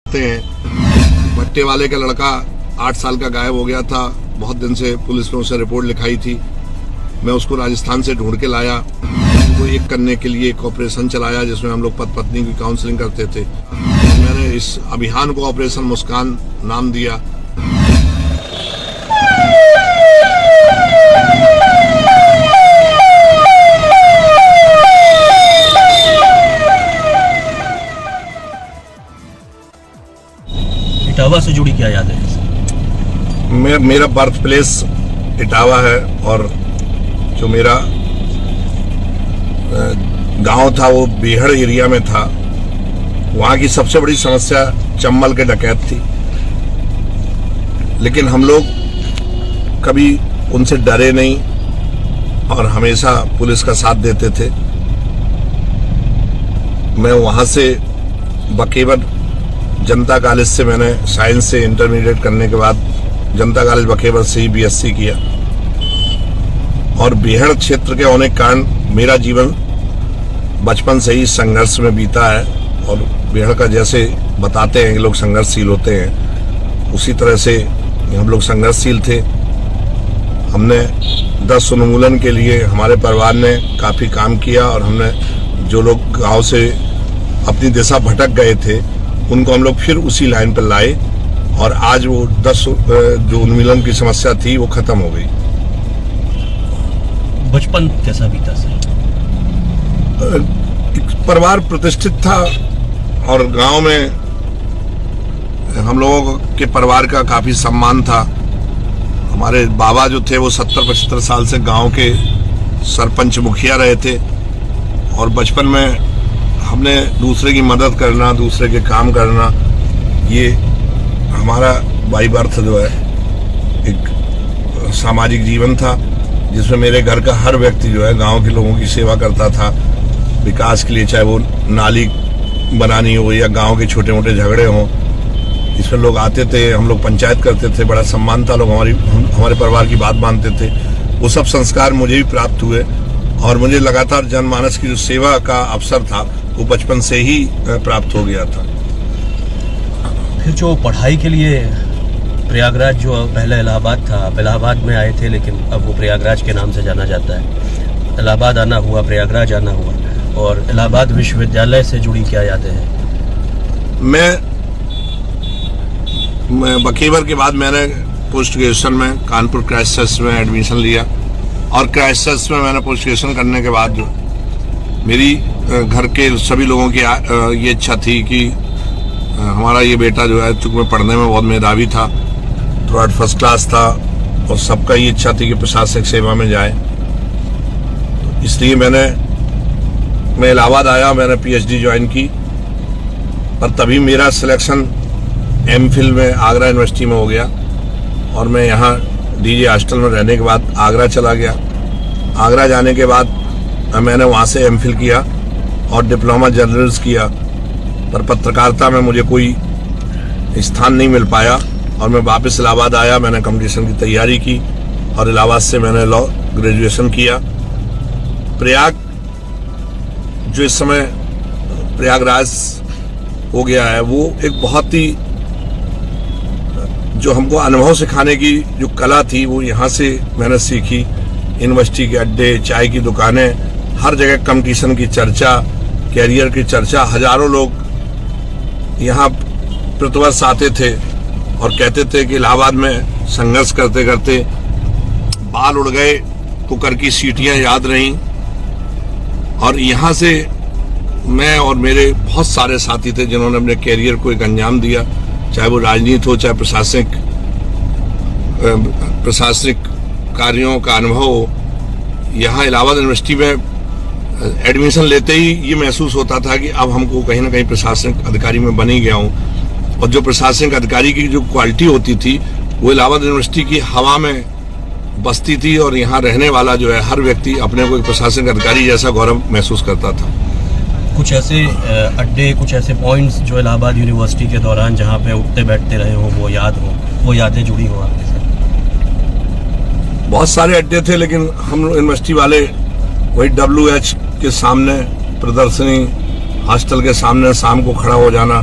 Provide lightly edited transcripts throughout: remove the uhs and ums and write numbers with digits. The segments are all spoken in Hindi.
भट्टे वाले का लड़का 8 साल का गायब हो गया था। बहुत दिन से पुलिस ने उसे रिपोर्ट लिखाई थी। मैं उसको राजस्थान से ढूंढ के लाया। उनको एक करने के लिए एक ऑपरेशन चलाया जिसमें हम लोग पति पत्नी की काउंसलिंग करते थे। मैंने इस अभियान को ऑपरेशन मुस्कान नाम दिया। इटावा से जुड़ी क्या याद है? मेरा बर्थ प्लेस इटावा है और जो मेरा गांव था वो बेहड़ एरिया में था। वहां की सबसे बड़ी समस्या चंबल के डकैत थी, लेकिन हम लोग कभी उनसे डरे नहीं और हमेशा पुलिस का साथ देते थे। मैं वहां से बकेवर जनता कॉलेज से मैंने साइंस से इंटरमीडिएट करने के बाद जनता कॉलेज बकेवर से ही बीएससी किया और बेहड़ क्षेत्र के होने के कारण मेरा जीवन बचपन से ही संघर्ष में बीता है। और बेहड़ का जैसे बताते हैं कि लोग संघर्षशील होते हैं, उसी तरह से हम लोग संघर्षशील थे। हमने 10 उन्मूलन के लिए हमारे परिवार ने काफ़ी काम किया और हमने जो लोग गांव से अपनी दिशा भटक गए थे उनको हम लोग फिर उसी लाइन पर लाए और आज वो 10 जो उन्मूलन की समस्या थी वो खत्म हो गई। बचपन कैसा बीता सर? परिवार प्रतिष्ठित था और गांव में हम लोगों के परिवार का काफी सम्मान था। हमारे बाबा जो थे वो 70-75 साल से गांव के सरपंच मुखिया रहे थे और बचपन में हमने दूसरे की मदद करना, दूसरे के काम करना, ये हमारा बाई बर्थ जो है एक सामाजिक जीवन था जिसमें मेरे घर का हर व्यक्ति जो है गांव के लोगों की सेवा करता था विकास के लिए, चाहे वो नाली बनानी हो या गांव के छोटे मोटे झगड़े हों। इसमें लोग आते थे, हम लोग पंचायत करते थे, बड़ा सम्मान था, लोग हमारे परिवार की बात मानते थे। वो सब संस्कार मुझे भी प्राप्त हुए और मुझे लगातार जनमानस की जो सेवा का अवसर था वो बचपन से ही प्राप्त हो गया था। फिर जो पढ़ाई के लिए प्रयागराज, जो पहले इलाहाबाद था, इलाहाबाद में आए थे लेकिन अब वो प्रयागराज के नाम से जाना जाता है। इलाहाबाद आना हुआ, प्रयागराज आना हुआ, और इलाहाबाद विश्वविद्यालय से जुड़ी क्या यादें हैं? मैं बकेवर के बाद मैंने पोस्ट ग्रेजुएशन में कानपुर क्राइस्ट चर्च में एडमिशन लिया और क्राइस्ट चर्च में मैंने पोस्ट ग्रेजुएशन करने के बाद जो मेरी घर के सभी लोगों की ये इच्छा थी कि हमारा ये बेटा जो है, चूंकि मैं पढ़ने में बहुत मेधावी था, थोड़ा फर्स्ट क्लास था और सबका ये इच्छा थी कि प्रशासनिक सेवा में जाए, तो इसलिए मैं इलाहाबाद आया, मैंने पीएचडी ज्वाइन की। पर तभी मेरा सिलेक्शन एमफिल में आगरा यूनिवर्सिटी में हो गया और मैं यहाँ डीजे हॉस्टल में रहने के बाद आगरा चला गया। आगरा जाने के बाद मैंने वहाँ से एमफिल किया और डिप्लोमा जर्नलिस्ट किया, पर पत्रकारिता में मुझे कोई स्थान नहीं मिल पाया और मैं वापस इलाहाबाद आया। मैंने कम्पिटिशन की तैयारी की और इलाहाबाद से मैंने लॉ ग्रेजुएशन किया। प्रयाग जो इस समय प्रयागराज हो गया है वो एक बहुत ही जो हमको अनुभव सिखाने की जो कला थी वो यहाँ से मैंने सीखी। यूनिवर्सिटी के अड्डे, चाय की दुकानें, हर जगह कम्पिटिशन की चर्चा, कैरियर की चर्चा। हजारों लोग यहाँ प्रतिवर्ष आते थे और कहते थे कि इलाहाबाद में संघर्ष करते करते बाल उड़ गए, कुकर की सीटियां याद रहीं। और यहाँ से मैं और मेरे बहुत सारे साथी थे जिन्होंने अपने कैरियर को एक अंजाम दिया, चाहे वो राजनीति हो, चाहे प्रशासनिक कार्यों का अनुभव हो। यहाँ इलाहाबाद यूनिवर्सिटी में एडमिशन लेते ही ये महसूस होता था कि अब हमको कहीं ना कहीं प्रशासनिक अधिकारी में बन ही गया हूँ। और जो प्रशासनिक अधिकारी की जो क्वालिटी होती थी वो इलाहाबाद यूनिवर्सिटी की हवा में बसती थी और यहाँ रहने वाला जो है हर व्यक्ति अपने को एक प्रशासनिक अधिकारी जैसा गौरव महसूस करता था। कुछ ऐसे अड्डे, कुछ ऐसे पॉइंट्स जो इलाहाबाद यूनिवर्सिटी के दौरान जहाँ पे उठते बैठते रहे हो, वो याद हो, वो यादें जुड़ी हो आपके साथ? बहुत सारे अड्डे थे लेकिन हम यूनिवर्सिटी वाले वही WH के सामने प्रदर्शनी, हॉस्टल के सामने शाम को खड़ा हो जाना,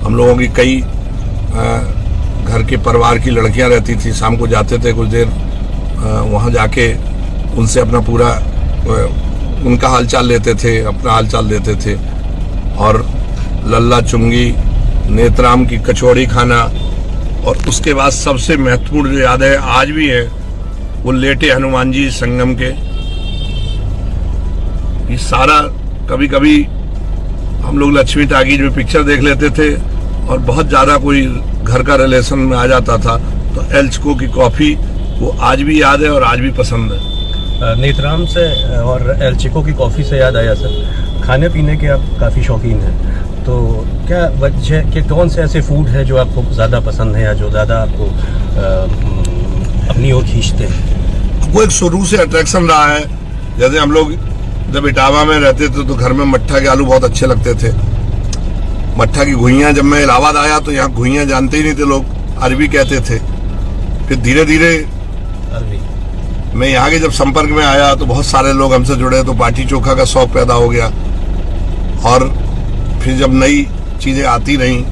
हम लोगों की कई घर के परिवार की लड़कियां रहती थी, शाम को जाते थे कुछ देर वहाँ जाके उनसे अपना पूरा उनका हालचाल लेते थे, अपना हालचाल देते थे। और लल्ला चुंगी, नेत्राम की कचौड़ी खाना, और उसके बाद सबसे महत्वपूर्ण जो याद है आज भी है वो लेटे हनुमान जी संगम के। ये सारा कभी कभी हम लोग लक्ष्मी टाकीज में पिक्चर देख लेते थे और बहुत ज़्यादा कोई घर का रिलेशन में आ जाता था तो एल्चको की कॉफ़ी वो आज भी याद है और आज भी पसंद है। नेत्राम से और एल्चिको की कॉफ़ी से याद आया सर, खाने पीने के आप काफ़ी शौकीन हैं, तो क्या वजह कि कौन से ऐसे फूड है जो आपको ज़्यादा पसंद है या जो ज़्यादा आपको अपनी ओर खींचते हैं? वो एक शुरू से अट्रैक्शन रहा है। जैसे हम लोग जब इटावा में रहते थे तो घर में मट्ठा के आलू बहुत अच्छे लगते थे। मट्ठा की घुइयाँ, जब मैं इलाहाबाद आया तो यहाँ घुइयाँ जानते ही नहीं थे लोग, अरबी कहते थे। फिर धीरे धीरे मैं यहाँ के जब संपर्क में आया तो बहुत सारे लोग हमसे जुड़े तो बाटी चोखा का शौक पैदा हो गया। और फिर जब नई चीज़ें आती रहीं,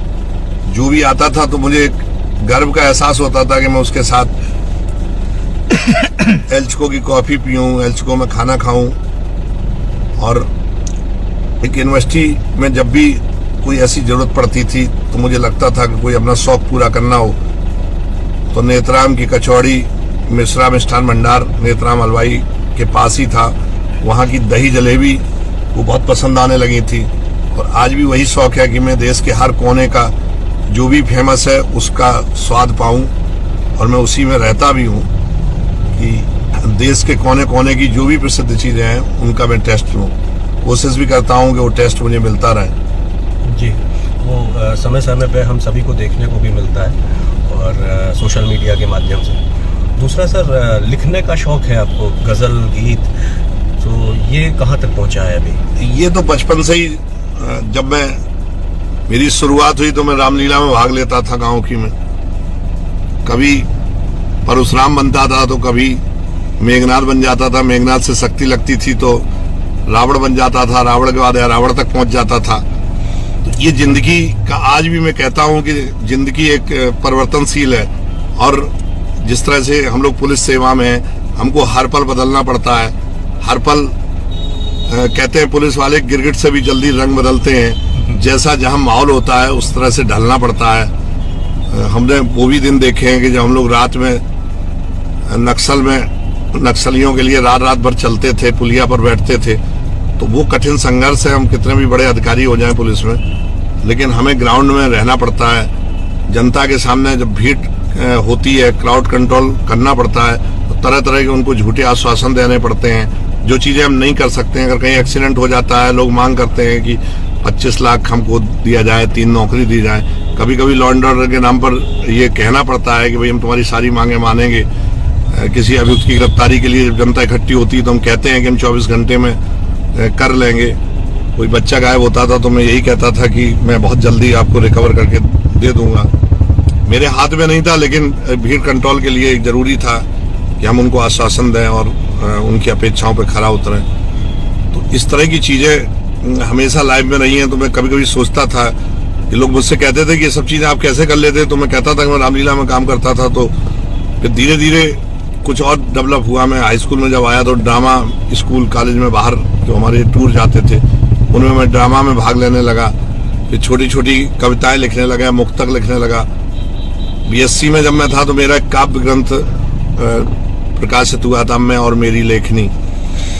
जो भी आता था तो मुझे एक गर्व का एहसास होता था कि मैं उसके साथ एल्चको की कॉफ़ी पीऊँ, एल्चको में खाना खाऊँ। और एक यूनिवर्सिटी में जब भी कोई ऐसी ज़रूरत पड़ती थी तो मुझे लगता था कि कोई अपना शौक पूरा करना हो तो नेत्राम की कचौड़ी, मिश्रा मिष्ठान भंडार नेत्राम हलवाई के पास ही था, वहाँ की दही जलेबी वो बहुत पसंद आने लगी थी। और आज भी वही शौक है कि मैं देश के हर कोने का जो भी फेमस है उसका स्वाद पाऊँ, और मैं उसी में रहता भी हूँ कि देश के कोने कोने की जो भी प्रसिद्ध चीज़ें हैं उनका मैं टेस्ट लूँ। कोशिश भी करता हूँ कि वो टेस्ट मुझे मिलता रहे। जी, वो समय समय पे हम सभी को देखने को भी मिलता है और सोशल मीडिया के माध्यम से। दूसरा सर, लिखने का शौक है आपको, गज़ल, गीत, तो ये कहाँ तक पहुँचा है अभी? ये तो बचपन से ही, जब मेरी शुरुआत हुई तो मैं रामलीला में भाग लेता था गाँव की में। कभी परशुराम बनता था तो कभी मेघनाथ बन जाता था, मेघनाथ से शक्ति लगती थी तो रावण बन जाता था, रावण के बाद रावण तक पहुंच जाता था। तो ये जिंदगी का, आज भी मैं कहता हूं कि जिंदगी एक परिवर्तनशील है। और जिस तरह से हम लोग पुलिस सेवा में हैं, हमको हर पल बदलना पड़ता है। हर पल कहते हैं पुलिस वाले गिरगिट से भी जल्दी रंग बदलते हैं, जैसा जहां माहौल होता है उस तरह से ढलना पड़ता है। हमने वो भी दिन देखे हैं कि जब हम लोग रात में नक्सलियों के लिए रात भर चलते थे, पुलिया पर बैठते थे, तो वो कठिन संघर्ष है। हम कितने भी बड़े अधिकारी हो जाएं पुलिस में, लेकिन हमें ग्राउंड में रहना पड़ता है। जनता के सामने जब भीड़ होती है, क्राउड कंट्रोल करना पड़ता है, तो तरह तरह के उनको झूठे आश्वासन देने पड़ते हैं, जो चीज़ें हम नहीं कर सकते हैं। अगर कहीं एक्सीडेंट हो जाता है, लोग मांग करते हैं कि 25 लाख हमको दिया जाए, 3 नौकरी दी जाए। कभी कभी लॉ एंड ऑर्डर के नाम पर ये कहना पड़ता है कि भाई हम तुम्हारी सारी मांगे मानेंगे। किसी अभियुक्त की गिरफ्तारी के लिए जब जनता इकट्ठी होती है तो हम कहते हैं कि हम 24 घंटे में कर लेंगे। कोई बच्चा गायब होता था तो मैं यही कहता था कि मैं बहुत जल्दी आपको रिकवर करके दे दूंगा। मेरे हाथ में नहीं था, लेकिन भीड़ कंट्रोल के लिए जरूरी था कि हम उनको आश्वासन दें और उनकी अपेक्षाओं पर खरा उतरें। तो इस तरह की चीज़ें हमेशा लाइफ में रही हैं। तो मैं कभी कभी सोचता था कि लोग मुझसे कहते थे कि ये सब चीज़ें आप कैसे कर लेते, तो मैं कहता था कि मैं रामलीला में काम करता था। तो फिर धीरे धीरे कुछ और डेवलप हुआ। मैं हाई स्कूल में जब आया तो ड्रामा स्कूल, कॉलेज में बाहर जो हमारे टूर जाते थे उनमें मैं ड्रामा में भाग लेने लगा। फिर छोटी छोटी कविताएं लिखने लगा, मुक्तक लिखने लगा। बीएससी में जब मैं था तो मेरा एक काव्य ग्रंथ प्रकाशित हुआ था, मैं और मेरी लेखनी।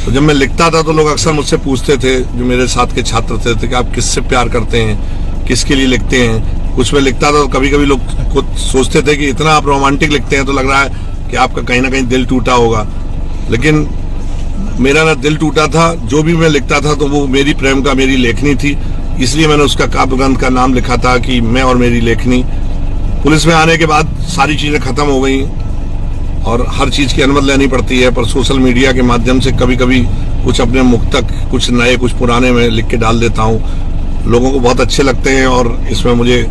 तो जब मैं लिखता था तो लोग अक्सर मुझसे पूछते थे, जो मेरे साथ के छात्र थे कि आप किससे प्यार करते हैं, किसके लिए लिखते हैं। कुछ मैं लिखता था तो कभी कभी लोग खुद सोचते थे कि इतना आप रोमांटिक लिखते हैं तो लग रहा है कि आपका कहीं ना कहीं दिल टूटा होगा। लेकिन मेरा ना दिल टूटा था, जो भी मैं लिखता था तो वो मेरी प्रेम का, मेरी लेखनी थी। इसलिए मैंने उसका काव्य ग्रंथ का नाम लिखा था कि मैं और मेरी लेखनी। पुलिस में आने के बाद सारी चीज़ें खत्म हो गई और हर चीज़ की अनुमति लेनी पड़ती है, पर सोशल मीडिया के माध्यम से कभी कभी कुछ अपने मुक्तक, कुछ नए कुछ पुराने में लिख के डाल देता हूँ। लोगों को बहुत अच्छे लगते हैं और इसमें मुझे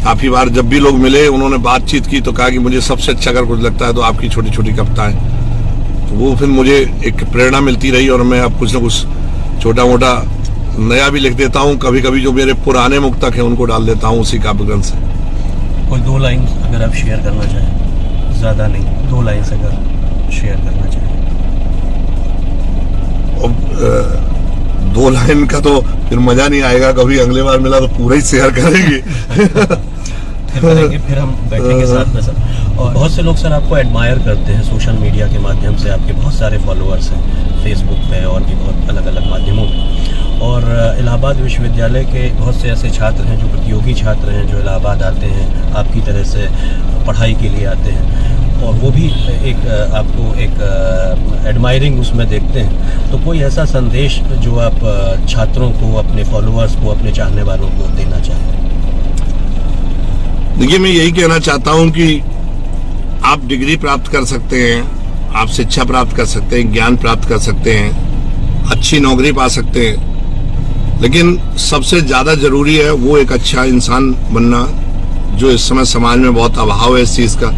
काफ़ी बार जब भी लोग मिले उन्होंने बातचीत की तो कहा कि मुझे सबसे अच्छा अगर कुछ लगता है तो आपकी छोटी छोटी कविताएं। तो वो फिर मुझे एक प्रेरणा मिलती रही और मैं अब कुछ ना कुछ छोटा मोटा नया भी लिख देता हूँ, कभी कभी जो मेरे पुराने मुक्तक हैं उनको डाल देता हूँ उसी काव्य ग्रंथ से। कोई 2 लाइन अगर आप शेयर करना चाहें, ज़्यादा नहीं, 2 लाइन से अगर शेयर करना चाहें। और 2 लाइन का तो फिर मजा नहीं आएगा, कभी अगले बार मिला तो पूरा ही शेयर करेंगे। फिर हम बैठेंगे साथ में सर। और बहुत से लोग सर आपको एडमायर करते हैं सोशल मीडिया के माध्यम से, आपके बहुत सारे फॉलोअर्स हैं फेसबुक पे और भी बहुत अलग अलग माध्यमों में। और इलाहाबाद विश्वविद्यालय के बहुत से ऐसे छात्र हैं जो प्रतियोगी छात्र हैं, जो इलाहाबाद आते हैं आपकी तरह से पढ़ाई के लिए आते हैं, और वो भी एक आपको एक एडमायरिंग उसमें देखते हैं। तो कोई ऐसा संदेश जो आप छात्रों को, अपने फॉलोअर्स को, अपने चाहने वालों को देना चाहें? देखिए, मैं यही कहना चाहता हूं कि आप डिग्री प्राप्त कर सकते हैं, आप शिक्षा प्राप्त कर सकते हैं, ज्ञान प्राप्त कर सकते हैं, अच्छी नौकरी पा सकते हैं, लेकिन सबसे ज्यादा जरूरी है वो एक अच्छा इंसान बनना, जो इस समय समाज में बहुत अभाव है इस चीज का।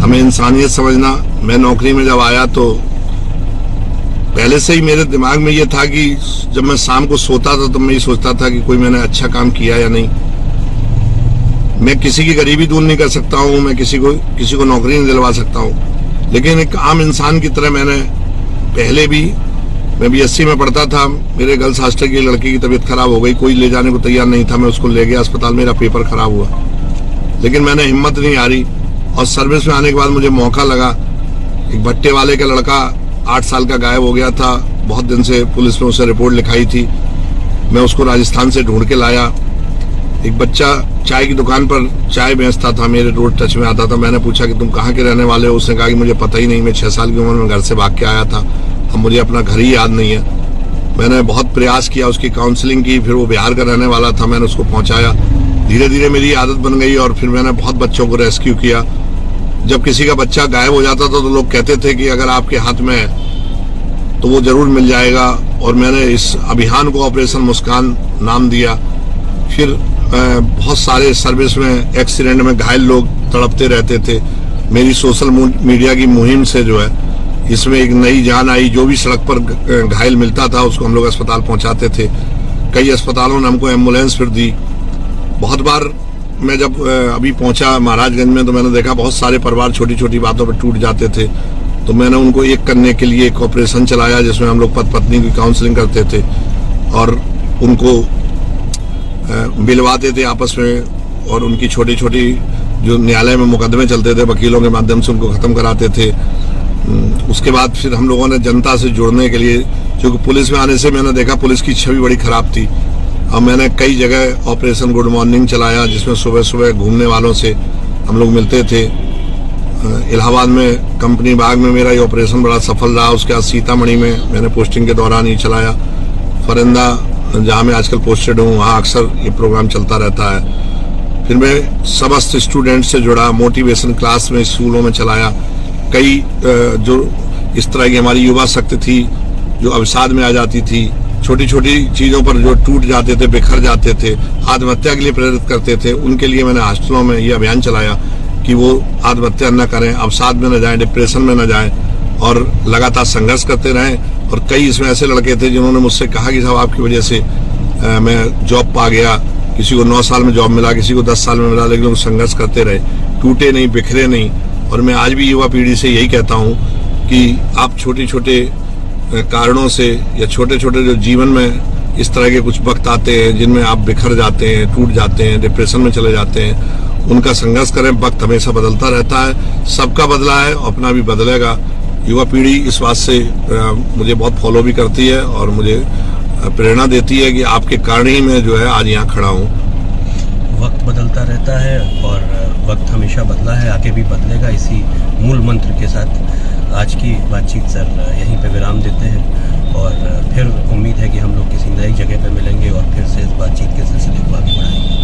हमें इंसानियत समझना। मैं नौकरी में जब आया तो पहले से ही मेरे दिमाग में ये था कि जब मैं शाम को सोता था तो मैं ये सोचता था कि कोई मैंने अच्छा काम किया या नहीं। मैं किसी की गरीबी दूर नहीं कर सकता हूँ, मैं किसी को नौकरी नहीं दिलवा सकता हूँ, लेकिन एक आम इंसान की तरह मैंने पहले भी, मैं BSc में पढ़ता था, मेरे गर्ल्स हॉस्टल की लड़की की तबीयत खराब हो गई, कोई ले जाने को तैयार नहीं था, मैं उसको ले गया अस्पताल, मेरा पेपर खराब हुआ, लेकिन मैंने हिम्मत नहीं हारी। और सर्विस में आने के बाद मुझे मौका लगा। एक भट्टे वाले का लड़का 8 साल का गायब हो गया था, बहुत दिन से पुलिस ने उसे रिपोर्ट लिखाई थी, मैं उसको राजस्थान से ढूंढ के लाया। एक बच्चा चाय की दुकान पर चाय बेचता था, मेरे रोड टच में आता था, मैंने पूछा कि तुम कहाँ के रहने वाले हो? उसने कहा कि मुझे पता ही नहीं, मैं 6 साल की उम्र में घर से भाग के आया था, अब मुझे अपना घर ही याद नहीं है। मैंने बहुत प्रयास किया, उसकी काउंसलिंग की, फिर वो बिहार का रहने वाला था, मैंने उसको पहुंचाया। धीरे धीरे मेरी आदत बन गई और फिर मैंने बहुत बच्चों को रेस्क्यू किया। जब किसी का बच्चा गायब हो जाता था तो लोग कहते थे कि अगर आपके हाथ में है तो वो जरूर मिल जाएगा, और मैंने इस अभियान को ऑपरेशन मुस्कान नाम दिया। फिर बहुत सारे सर्विस में एक्सीडेंट में घायल लोग तड़पते रहते थे। मेरी सोशल मीडिया की मुहिम से जो है इसमें एक नई जान आई। जो भी सड़क पर घायल मिलता था उसको हम लोग अस्पताल पहुंचाते थे। कई अस्पतालों ने हमको एम्बुलेंस फिर दी। बहुत बार मैं जब अभी पहुंचा महाराजगंज में तो मैंने देखा बहुत सारे परिवार छोटी छोटी बातों पर टूट जाते थे, तो मैंने उनको एक करने के लिए एक ऑपरेशन चलाया जिसमें हम लोग पति पत्नी की काउंसलिंग करते थे और उनको मिलवाते थे आपस में, और उनकी छोटी छोटी जो न्यायालय में मुकदमे चलते थे वकीलों के माध्यम से उनको खत्म कराते थे। उसके बाद फिर हम लोगों ने जनता से जुड़ने के लिए, क्योंकि पुलिस में आने से मैंने देखा पुलिस की छवि बड़ी खराब थी, अब मैंने कई जगह ऑपरेशन गुड मॉर्निंग चलाया जिसमें सुबह सुबह घूमने वालों से हम लोग मिलते थे। इलाहाबाद में कंपनी बाग में मेरा ये ऑपरेशन बड़ा सफल रहा। उसके बाद सीतामढ़ी में मैंने पोस्टिंग के दौरान ही चलाया। फरिंदा जहाँ मैं आजकल पोस्टेड हूँ वहाँ अक्सर ये प्रोग्राम चलता रहता है। फिर मैं समस्त स्टूडेंट से जुड़ा, मोटिवेशन क्लास में स्कूलों में चलाया। कई जो इस तरह की हमारी युवा शक्ति थी जो अवसाद में आ जाती थी, छोटी छोटी चीजों पर जो टूट जाते थे, बिखर जाते थे, आत्महत्या के लिए प्रेरित करते थे, उनके लिए मैंने हॉस्टलों में ये अभियान चलाया कि वो आत्महत्या न करें, अवसाद में न जाएं, डिप्रेशन में न जाएं और लगातार संघर्ष करते रहें। और कई इसमें ऐसे लड़के थे जिन्होंने मुझसे कहा कि साहब आपकी वजह से मैं जॉब पा गया, किसी को 9 साल में जॉब मिला, किसी को 10 साल में मिला, लेकिन लोग संघर्ष करते रहे, टूटे नहीं, बिखरे नहीं। और मैं आज भी युवा पीढ़ी से यही कहता हूँ कि आप छोटे छोटे कारणों से या छोटे छोटे जो जीवन में इस तरह के कुछ वक्त आते हैं जिनमें आप बिखर जाते हैं, टूट जाते हैं, डिप्रेशन में चले जाते हैं, उनका संघर्ष करें। वक्त हमेशा बदलता रहता है, सबका बदला है, अपना भी बदलेगा। युवा पीढ़ी इस बात से मुझे बहुत फॉलो भी करती है और मुझे प्रेरणा देती है कि आपके कारण ही मैं जो है आज यहाँ खड़ा हूँ। वक्त बदलता रहता है और वक्त हमेशा बदला है, आगे भी बदलेगा। इसी मूल मंत्र के साथ आज की बातचीत सर यहीं पे विराम देते हैं और फिर उम्मीद है कि हम लोग किसी नई जगह पे मिलेंगे और फिर से इस बातचीत के सिलसिले को आगे बढ़ाएंगे।